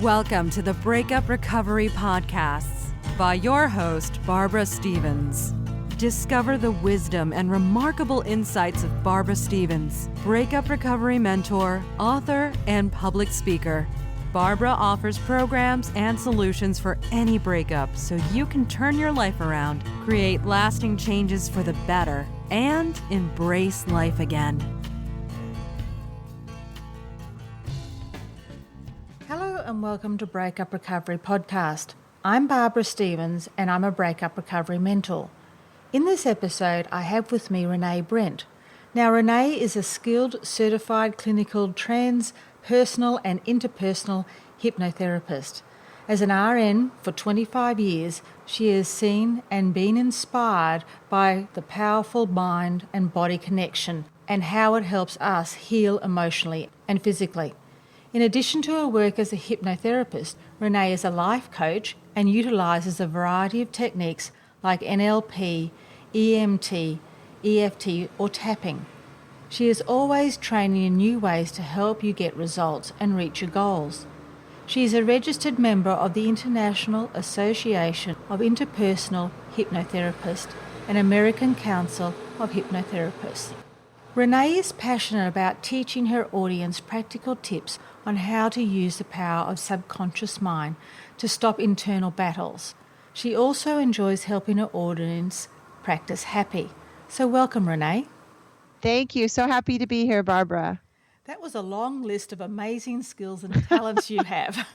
Welcome to the Breakup Recovery Podcasts by your host, Barbara Stevens. Discover the wisdom and remarkable insights of Barbara Stevens, breakup recovery mentor, author, and public speaker. Barbara offers programs and solutions for any breakup so you can turn your life around, create lasting changes for the better, and embrace life again. Hello and welcome to Breakup Recovery Podcast. I'm Barbara Stevens and I'm a breakup recovery mentor. In this episode, I have with me Rene Brent. Now, Rene is a skilled, certified clinical personal and interpersonal hypnotherapist. As an RN for 25 years, she has seen and been inspired by the powerful mind and body connection and how it helps us heal emotionally and physically. In addition to her work as a hypnotherapist, Rene is a life coach and utilises a variety of techniques like NLP, EMT, EFT, or tapping. She is always training in new ways to help you get results and reach your goals. She is a registered member of the International Association of Interpersonal Hypnotherapists and American Council of Hypnotherapists. Rene is passionate about teaching her audience practical tips on how to use the power of subconscious mind to stop internal battles. She also enjoys helping her audience practice happy. So welcome, Rene. Thank you. So happy to be here, Barbara. That was a long list of amazing skills and talents you have.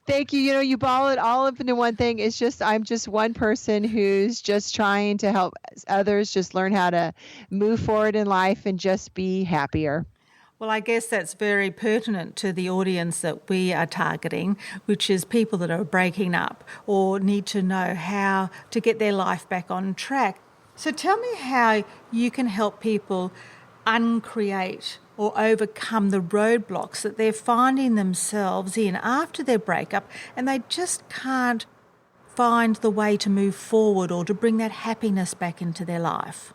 Thank you. You ball it all up into one thing. I'm just one person who's just trying to help others just learn how to move forward in life and just be happier. Well, I guess that's very pertinent to the audience that we are targeting, which is people that are breaking up or need to know how to get their life back on track. So tell me how you can help people uncreate or overcome the roadblocks that they're finding themselves in after their breakup, and they just can't find the way to move forward or to bring that happiness back into their life.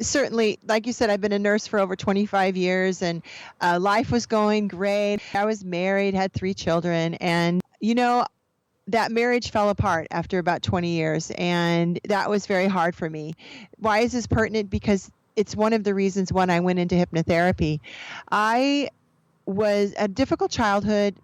Certainly, like you said, I've been a nurse for over 25 years and life was going great. I was married, had 3 children, and that marriage fell apart after about 20 years, and that was very hard for me. Why is this pertinent? Because it's one of the reasons when I went into hypnotherapy. I was a difficult childhood.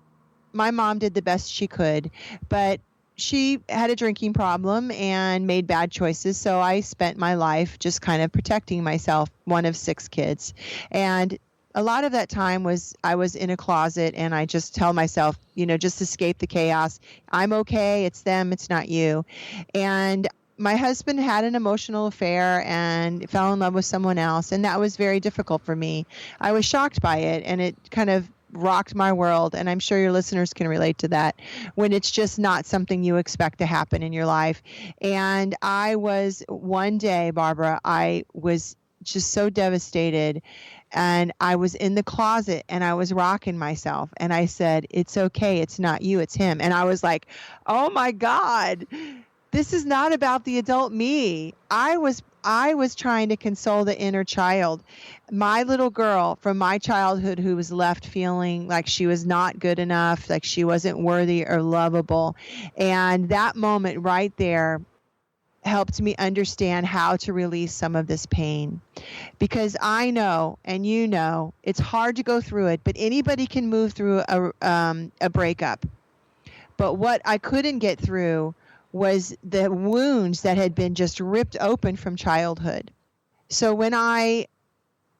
My mom did the best she could, but she had a drinking problem and made bad choices. So I spent my life just kind of protecting myself, one of 6 kids. And a lot of that time was I was in a closet and I just tell myself, just escape the chaos. I'm okay. It's them. It's not you. And my husband had an emotional affair and fell in love with someone else. And that was very difficult for me. I was shocked by it and it kind of rocked my world. And I'm sure your listeners can relate to that when it's just not something you expect to happen in your life. And one day, Barbara, I was just so devastated. And I was in the closet and I was rocking myself. And I said, it's okay. It's not you. It's him. And I was like, oh my God, this is not about the adult me. I was trying to console the inner child, my little girl from my childhood who was left feeling like she was not good enough, like she wasn't worthy or lovable. And that moment right there helped me understand how to release some of this pain. Because I know, and it's hard to go through it, but anybody can move through a breakup. But what I couldn't get through was the wounds that had been just ripped open from childhood. So when I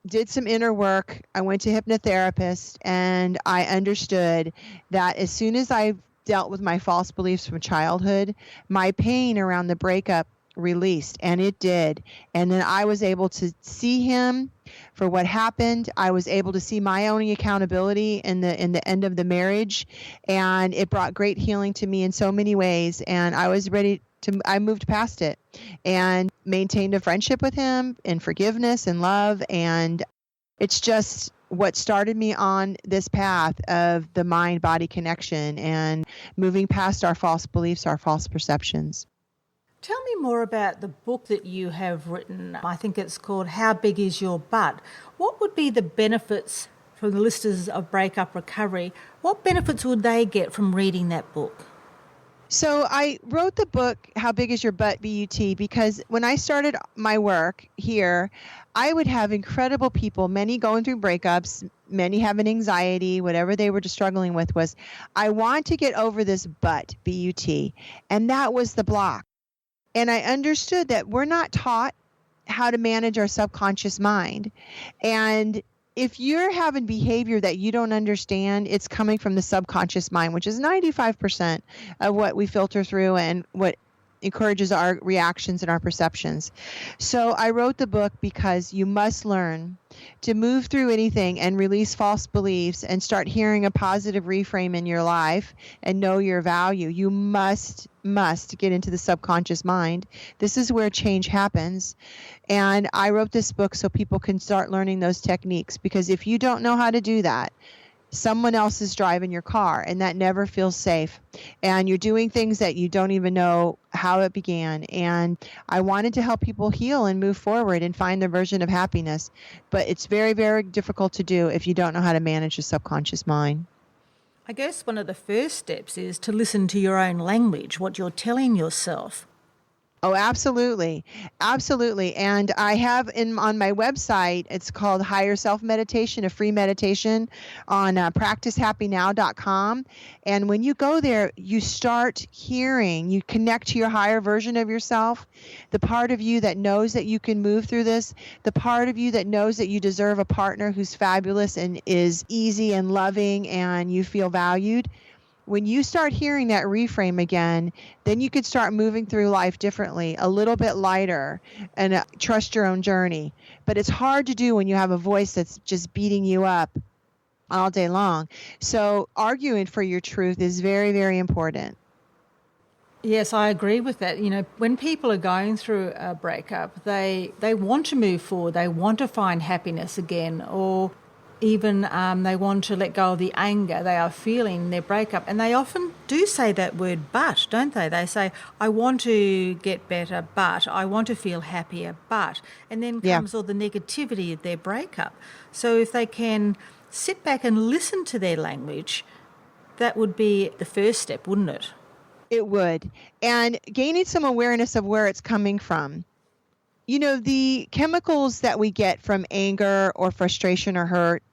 did some inner work, I went to hypnotherapist, and I understood that as soon as I dealt with my false beliefs from childhood, my pain around the breakup released, and it did. And then I was able to see him for what happened. I was able to see my own accountability in the end of the marriage, and it brought great healing to me in so many ways. And I was I moved past it and maintained a friendship with him in forgiveness and love. And it's just what started me on this path of the mind-body connection and moving past our false beliefs, our false perceptions. Tell me more about the book that you have written. I think it's called How Big Is Your Butt? What would be the benefits from the listeners of Breakup Recovery, what benefits would they get from reading that book? So I wrote the book, How Big Is Your Butt, BUT, because when I started my work here, I would have incredible people, many going through breakups, many having anxiety, whatever they were just struggling with was, I want to get over this butt, BUT. And that was the block. And I understood that we're not taught how to manage our subconscious mind. And if you're having behavior that you don't understand, it's coming from the subconscious mind, which is 95% of what we filter through and what encourages our reactions and our perceptions. So I wrote the book because you must learn to move through anything and release false beliefs and start hearing a positive reframe in your life and know your value. You must get into the subconscious mind. This is where change happens. And I wrote this book so people can start learning those techniques, because if you don't know how to do that, someone else is driving your car, and that never feels safe. And you're doing things that you don't even know how it began. And I wanted to help people heal and move forward and find their version of happiness. But it's very, very difficult to do if you don't know how to manage the subconscious mind. I guess one of the first steps is to listen to your own language, what you're telling yourself. Oh, absolutely. Absolutely. And I have on my website, it's called Higher Self Meditation, a free meditation on practicehappynow.com. And when you go there, you start hearing, you connect to your higher version of yourself, the part of you that knows that you can move through this, the part of you that knows that you deserve a partner who's fabulous and is easy and loving and you feel valued. When you start hearing that reframe again, then you could start moving through life differently, a little bit lighter, and trust your own journey. But it's hard to do when you have a voice that's just beating you up all day long. So arguing for your truth is very, very important. Yes, I agree with that. You know, when people are going through a breakup, they want to move forward. They want to find happiness again, or even they want to let go of the anger they are feeling in their breakup. And they often do say that word but, don't they? They say, I want to get better, but I want to feel happier, but. And then comes all the negativity of their breakup. So if they can sit back and listen to their language, that would be the first step, wouldn't it? It would. And gaining some awareness of where it's coming from. You know, the chemicals that we get from anger or frustration or hurt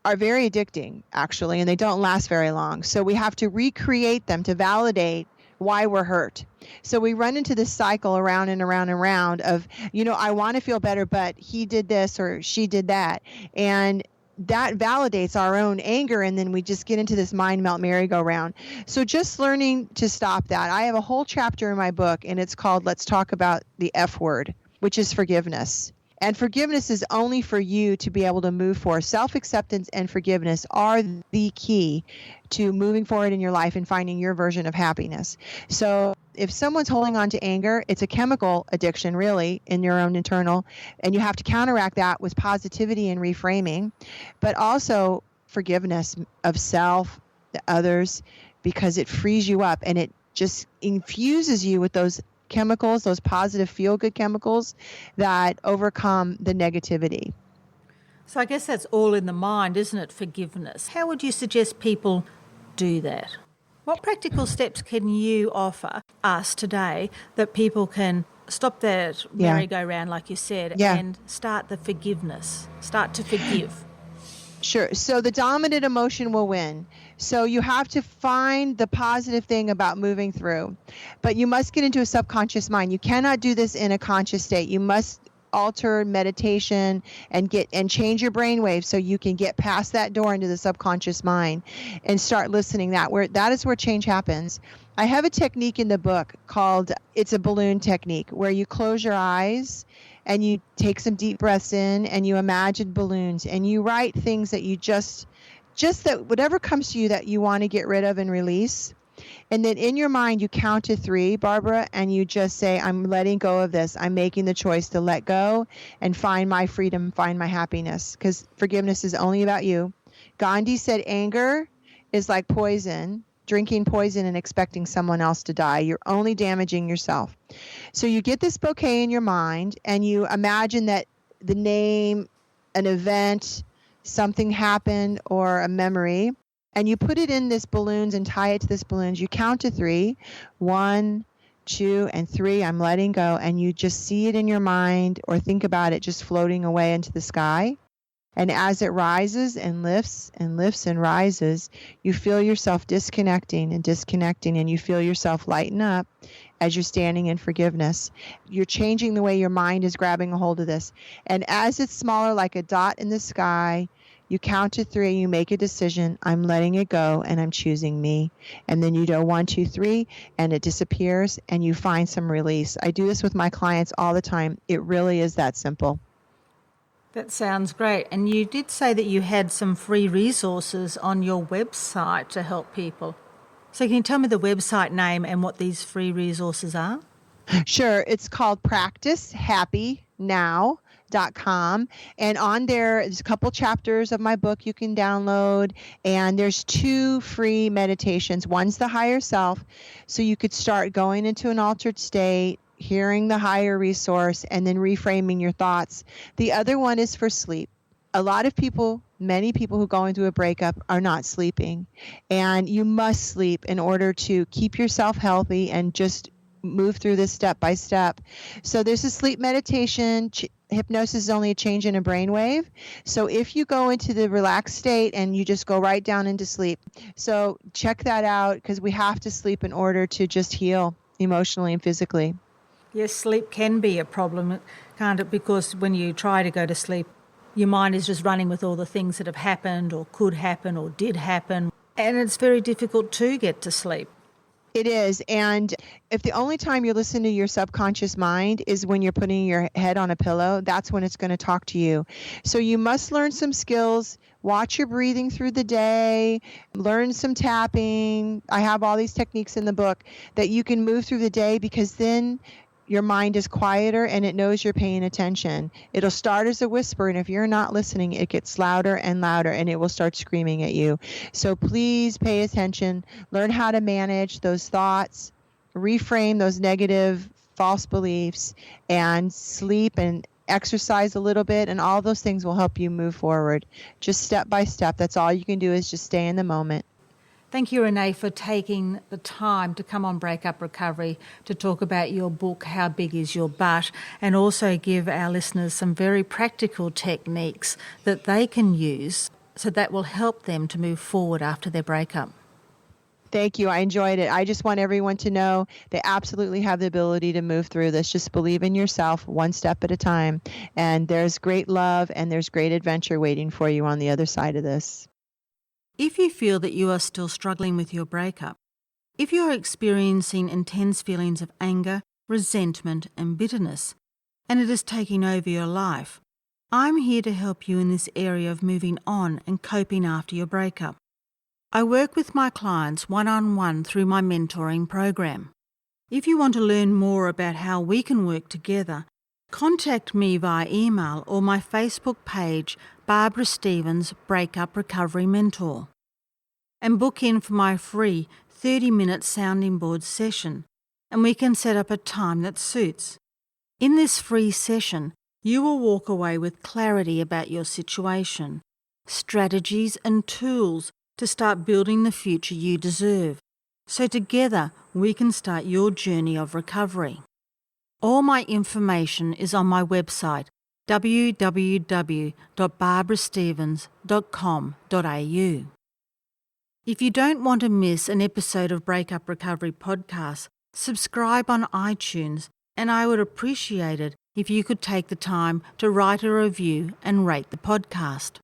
are very addicting, actually, and they don't last very long. So we have to recreate them to validate why we're hurt. So we run into this cycle around and around and around of, you know, I want to feel better, but he did this or she did that. And that validates our own anger, and then we just get into this mind melt merry-go-round. So just learning to stop that. I have a whole chapter in my book, and it's called Let's Talk About the F Word, which is forgiveness. And forgiveness is only for you to be able to move forward. Self-acceptance and forgiveness are the key to moving forward in your life and finding your version of happiness. So if someone's holding on to anger, it's a chemical addiction, really, in your own internal. And you have to counteract that with positivity and reframing, but also forgiveness of self, the others, because it frees you up and it just infuses you with those chemicals, those positive feel-good chemicals that overcome the negativity. So I guess that's all in the mind, isn't it, forgiveness? How would you suggest people do that? What practical steps can you offer us today that people can stop that merry-go-round, like you said, and start the forgiveness, start to forgive? Sure. So the dominant emotion will win. So you have to find the positive thing about moving through. But you must get into a subconscious mind. You cannot do this in a conscious state. You must alter meditation and change your brainwaves so you can get past that door into the subconscious mind and start listening. That is where change happens. I have a technique in the book called it's a balloon technique, where you close your eyes and you take some deep breaths in and you imagine balloons and you write things that you just that whatever comes to you that you want to get rid of and release. And then in your mind, you count to 3, Barbara, and you just say, I'm letting go of this. I'm making the choice to let go and find my freedom, find my happiness, because forgiveness is only about you. Gandhi said anger is like poison, drinking poison and expecting someone else to die. You're only damaging yourself. So you get this bouquet in your mind and you imagine that the name, an event, something happened or a memory, and you put it in this balloons and tie it to this balloons. You count to 3, 1, 2, and 3. I'm letting go, and you just see it in your mind or think about it just floating away into the sky. And as it rises and lifts and lifts and rises, you feel yourself disconnecting, and you feel yourself lighten up as you're standing in forgiveness. You're changing the way your mind is grabbing a hold of this. And as it's smaller, like a dot in the sky, you count to 3, you make a decision, I'm letting it go, and I'm choosing me. And then you do 1, 2, 3, and it disappears, and you find some release. I do this with my clients all the time. It really is that simple. That sounds great. And you did say that you had some free resources on your website to help people. So can you tell me the website name and what these free resources are? Sure. It's called practicehappynow.com. And on there's a couple chapters of my book you can download. And there's 2 free meditations. One's the higher self. So you could start going into an altered state, hearing the higher resource, and then reframing your thoughts. The other one is for sleep. A lot of people, many people who go into a breakup are not sleeping. And you must sleep in order to keep yourself healthy and just move through this step by step. So there's a sleep meditation. Hypnosis is only a change in a brainwave. So if you go into the relaxed state and you just go right down into sleep. So check that out, because we have to sleep in order to just heal emotionally and physically. Yes, sleep can be a problem, can't it? Because when you try to go to sleep, your mind is just running with all the things that have happened or could happen or did happen. And it's very difficult to get to sleep. It is. And if the only time you listen to your subconscious mind is when you're putting your head on a pillow, that's when it's going to talk to you. So you must learn some skills. Watch your breathing through the day, learn some tapping. I have all these techniques in the book that you can move through the day, because then your mind is quieter and it knows you're paying attention. It'll start as a whisper, and if you're not listening, it gets louder and louder, and it will start screaming at you. So please pay attention. Learn how to manage those thoughts, reframe those negative false beliefs, and sleep and exercise a little bit, and all those things will help you move forward. Just step by step. That's all you can do, is just stay in the moment. Thank you, Rene, for taking the time to come on Breakup Recovery to talk about your book, How Big Is Your Butt, and also give our listeners some very practical techniques that they can use so that will help them to move forward after their breakup. Thank you. I enjoyed it. I just want everyone to know they absolutely have the ability to move through this. Just believe in yourself one step at a time. And there's great love and there's great adventure waiting for you on the other side of this. If you feel that you are still struggling with your breakup, if you are experiencing intense feelings of anger, resentment and bitterness, and it is taking over your life, I'm here to help you in this area of moving on and coping after your breakup. I work with my clients one-on-one through my mentoring program. If you want to learn more about how we can work together, contact me via email or my Facebook page, Barbara Stevens Breakup Recovery Mentor, and book in for my free 30-minute sounding board session, and we can set up a time that suits. In this free session, you will walk away with clarity about your situation, strategies and tools to start building the future you deserve, so together we can start your journey of recovery. All my information is on my website, www.barbarastevens.com.au. If you don't want to miss an episode of Breakup Recovery Podcast, subscribe on iTunes, and I would appreciate it if you could take the time to write a review and rate the podcast.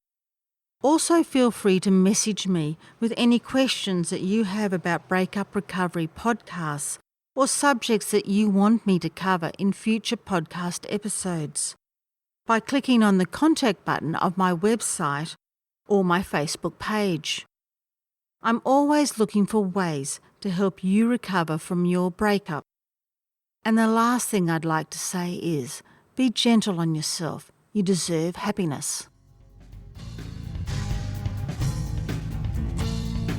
Also feel free to message me with any questions that you have about Breakup Recovery podcasts or subjects that you want me to cover in future podcast episodes by clicking on the contact button of my website or my Facebook page. I'm always looking for ways to help you recover from your breakup. And the last thing I'd like to say is, be gentle on yourself. You deserve happiness.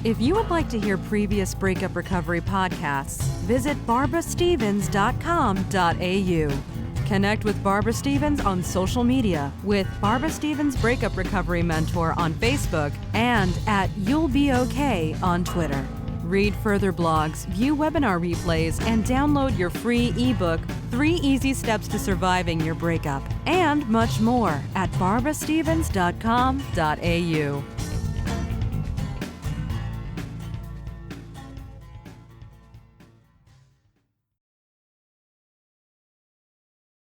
If you would like to hear previous Breakup Recovery podcasts, visit barbarastevens.com.au. Connect with Barbara Stevens on social media with Barbara Stevens Breakup Recovery Mentor on Facebook and at You'll Be Okay on Twitter. Read further blogs, view webinar replays, and download your free ebook, 3 Easy Steps to Surviving Your Breakup, and much more at barbarastevens.com.au.